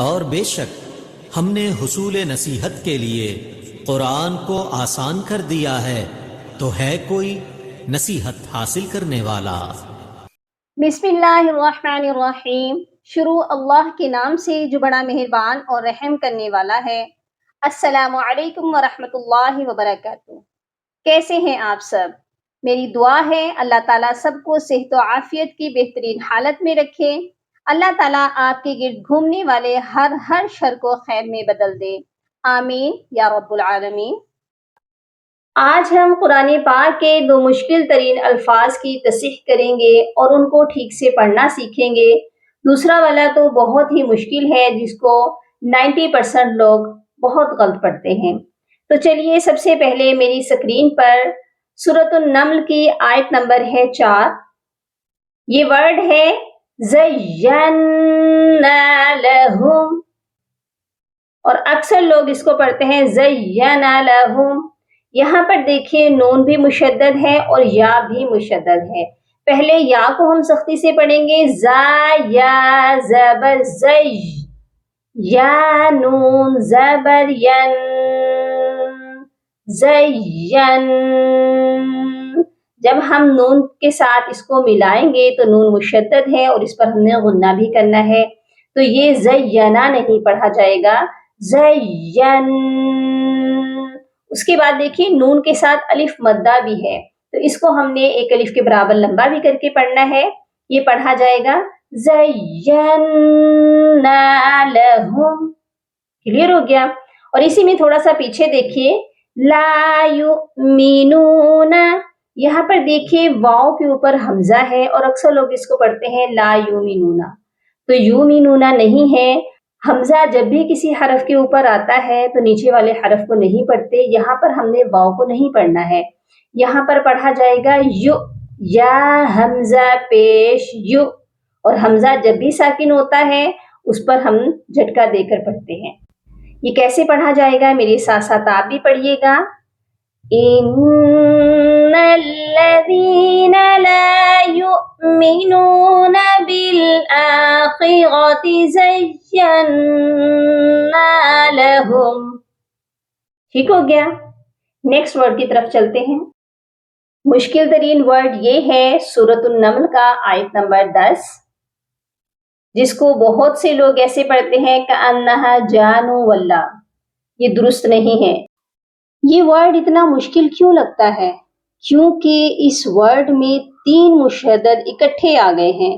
اور بے شک ہم نے حصول نصیحت کے لیے قرآن کو آسان کر دیا ہے، تو ہے کوئی نصیحت حاصل کرنے والا؟ بسم اللہ الرحمن الرحیم۔ شروع اللہ کے نام سے جو بڑا مہربان اور رحم کرنے والا ہے۔ السلام علیکم ورحمۃ اللہ وبرکاتہ۔ کیسے ہیں آپ سب؟ میری دعا ہے اللہ تعالیٰ سب کو صحت و عافیت کی بہترین حالت میں رکھے۔ اللہ تعالیٰ آپ کے گرد گھومنے والے ہر شر کو خیر میں بدل دے، آمین یا رب العالمین۔ آج ہم قرآن پاک کے دو مشکل ترین الفاظ کی تصحیح کریں گے اور ان کو ٹھیک سے پڑھنا سیکھیں گے۔ دوسرا والا تو بہت ہی مشکل ہے، جس کو 90% لوگ بہت غلط پڑھتے ہیں۔ تو چلیے سب سے پہلے میری اسکرین پر سورۃ النمل کی آیت نمبر ہے 4۔ یہ ورڈ ہے زینا لہم، اور اکثر لوگ اس کو پڑھتے ہیں زینا لہم۔ یہاں پر دیکھیے نون بھی مشدد ہے اور یا بھی مشدد ہے۔ پہلے یا کو ہم سختی سے پڑھیں گے، زا یا زبر زی، یا نون زبر ین، زین۔ جب ہم نون کے ساتھ اس کو ملائیں گے تو نون مشدد ہے اور اس پر ہم نے غنہ بھی کرنا ہے، تو یہ زینا نہیں پڑھا جائے گا، زین۔ اس کے بعد دیکھیے نون کے ساتھ الف مدہ بھی ہے، تو اس کو ہم نے ایک الف کے برابر لمبا بھی کر کے پڑھنا ہے۔ یہ پڑھا جائے گا زینا لہم۔ کلیئر ہو گیا؟ اور اسی میں تھوڑا سا پیچھے دیکھیے، لا یؤمنون، یہاں پر دیکھیے واو کے اوپر حمزہ ہے اور اکثر لوگ اس کو پڑھتے ہیں لا یؤمنون، تو یؤمنون نہیں ہے۔ حمزہ جب بھی کسی حرف کے اوپر آتا ہے تو نیچے والے حرف کو نہیں پڑھتے، یہاں پر ہم نے واو کو نہیں پڑھنا ہے، یہاں پر پڑھا جائے گا یو، یا حمزہ پیش یو، اور حمزہ جب بھی ساکن ہوتا ہے اس پر ہم جھٹکا دے کر پڑھتے ہیں۔ یہ کیسے پڑھا جائے گا؟ میرے ساتھ ساتھ آپ بھی پڑھیے گا، ان الذین لا یؤمنون بالآخرۃ زینا لہم۔ ٹھیک ہو گیا؟ نیکسٹ ورڈ کی طرف چلتے ہیں۔ مشکل ترین ورڈ یہ ہے سورۃ النمل کا آیت نمبر 10، جس کو بہت سے لوگ ایسے پڑھتے ہیں کأنہا جان واللہ، یہ درست نہیں ہے۔ یہ ورڈ اتنا مشکل کیوں لگتا ہے؟ کیونکہ اس ورڈ میں 3 مشدد اکٹھے آ گئے ہیں،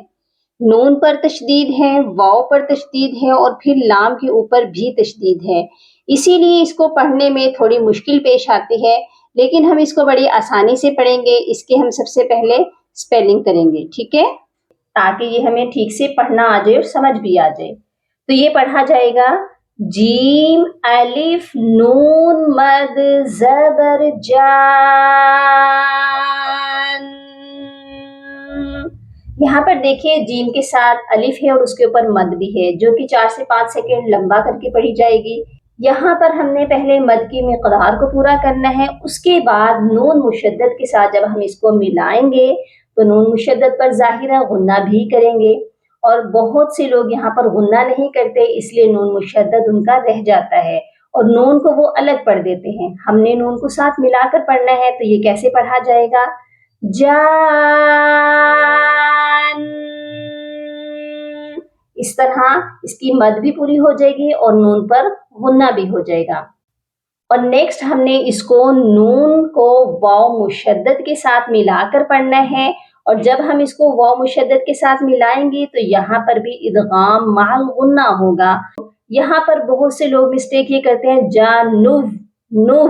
نون پر تشدید ہے، واو پر تشدید ہے اور پھر لام کے اوپر بھی تشدید ہے، اسی لیے اس کو پڑھنے میں تھوڑی مشکل پیش آتی ہے، لیکن ہم اس کو بڑی آسانی سے پڑھیں گے۔ اس کے ہم سب سے پہلے سپیلنگ کریں گے، ٹھیک ہے، تاکہ یہ ہمیں ٹھیک سے پڑھنا آ جائے اور سمجھ بھی آ جائے۔ تو یہ پڑھا جائے گا جیم الف نون مد زبر جان۔ یہاں پر دیکھیے جیم کے ساتھ الف ہے اور اس کے اوپر مد بھی ہے، جو کہ 4 سے 5 سیکنڈ لمبا کر کے پڑھی جائے گی۔ یہاں پر ہم نے پہلے مد کی مقدار کو پورا کرنا ہے، اس کے بعد نون مشدد کے ساتھ جب ہم اس کو ملائیں گے تو نون مشدد پر ظاہرہ غنہ بھی کریں گے، اور بہت سے لوگ یہاں پر غنہ نہیں کرتے، اس لیے نون مشدد ان کا رہ جاتا ہے اور نون کو وہ الگ پڑھ دیتے ہیں۔ ہم نے نون کو ساتھ ملا کر پڑھنا ہے، تو یہ کیسے پڑھا جائے گا؟ جان۔ اس طرح اس کی مد بھی پوری ہو جائے گی اور نون پر غنہ بھی ہو جائے گا۔ اور نیکسٹ ہم نے اس کو نون کو واو مشدد کے ساتھ ملا کر پڑھنا ہے، اور جب ہم اس کو واو مشدد کے ساتھ ملائیں گے تو یہاں پر بھی ادغام مع الغنہ ہوگا۔ یہاں پر بہت سے لوگ مسٹیک یہ کرتے ہیں جانو، نو،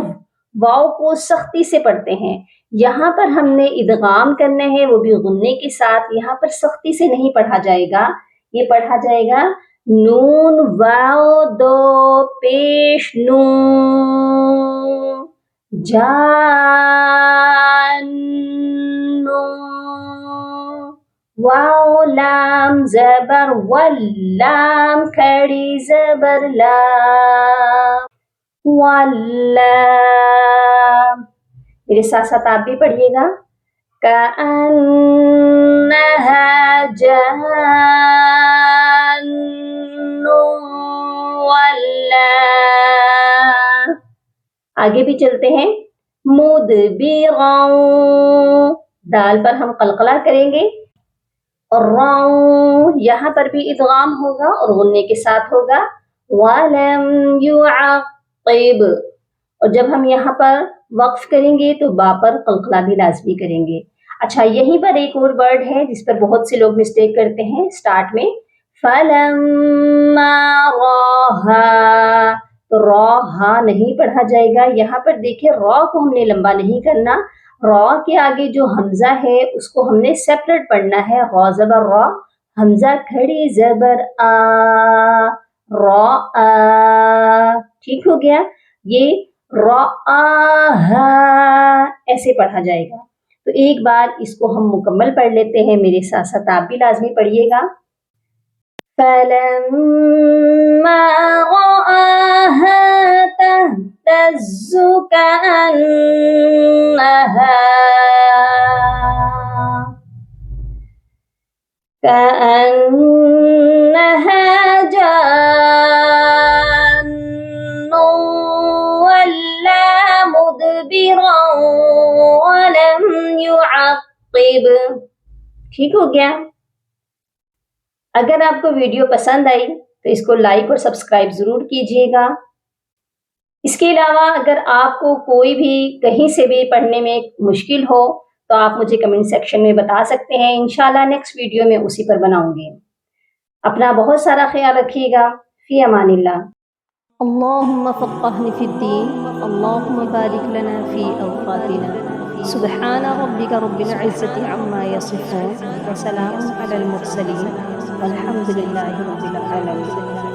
واو کو سختی سے پڑھتے ہیں، یہاں پر ہم نے ادغام کرنا ہے، وہ بھی غنے کے ساتھ۔ یہاں پر سختی سے نہیں پڑھا جائے گا، یہ پڑھا جائے گا نون واو دو پیش نو، جانو، واو لام زبر واللام کھڑی زبر لام، واللام۔ میرے ساتھ ساتھ آپ بھی پڑھیے گا، کأنہا جان تولى آگے بھی چلتے ہیں مدبرا دال پر ہم قلقلہ کریں گے اور را یہاں پر بھی ادغام ہوگا اور غنے کے ساتھ ہوگا ولم يعقب اور جب ہم یہاں پر وقف کریں گے تو با پر قلقلہ بھی لازمی کریں گے. اچھا یہیں پر ایک اور ورڈ ہے جس پر بہت سے لوگ مسٹیک کرتے ہیں اسٹارٹ میں فَلَمَّا رَاهَا تو را نہیں پڑھا جائے گا. یہاں پر دیکھیں را کو ہم نے لمبا نہیں کرنا, را کے آگے جو حمزہ ہے اس کو ہم نے سیپریٹ پڑھنا ہے. را زبر را, حمزہ کھڑی زبر آ, را آ. ٹھیک ہو گیا. یہ را آ ایسے پڑھا جائے گا. تو ایک بار اس کو ہم مکمل پڑھ لیتے ہیں, میرے ساتھ ساتھ آپ بھی لازمی پڑھیے گا. فَلَمَّا رَآهَا تَهْتَزُّ كَأَنَّهَا جَانٌّ وَلَّى مُدْبِرًا وَلَمْ يُعَقِّبْ. ٹھیک ہو گیا. اگر آپ کو ویڈیو پسند آئی تو اس کو لائک اور سبسکرائب ضرور کیجیے گا. اس کے علاوہ اگر آپ کو کوئی بھی کہیں سے بھی پڑھنے میں مشکل ہو تو آپ مجھے کمنٹ سیکشن میں بتا سکتے ہیں. انشاءاللہ نیکسٹ ویڈیو میں اسی پر بناؤں گی. اپنا بہت سارا خیال رکھیے گا. فی امان اللہ. اللہم فقہنی فی الدین. اللہم بارک لنا فی اوقاتنا. سبحان ربک رب العزت عما یصفون وسلام علی المرسلین والحمد للہ رب العالمین.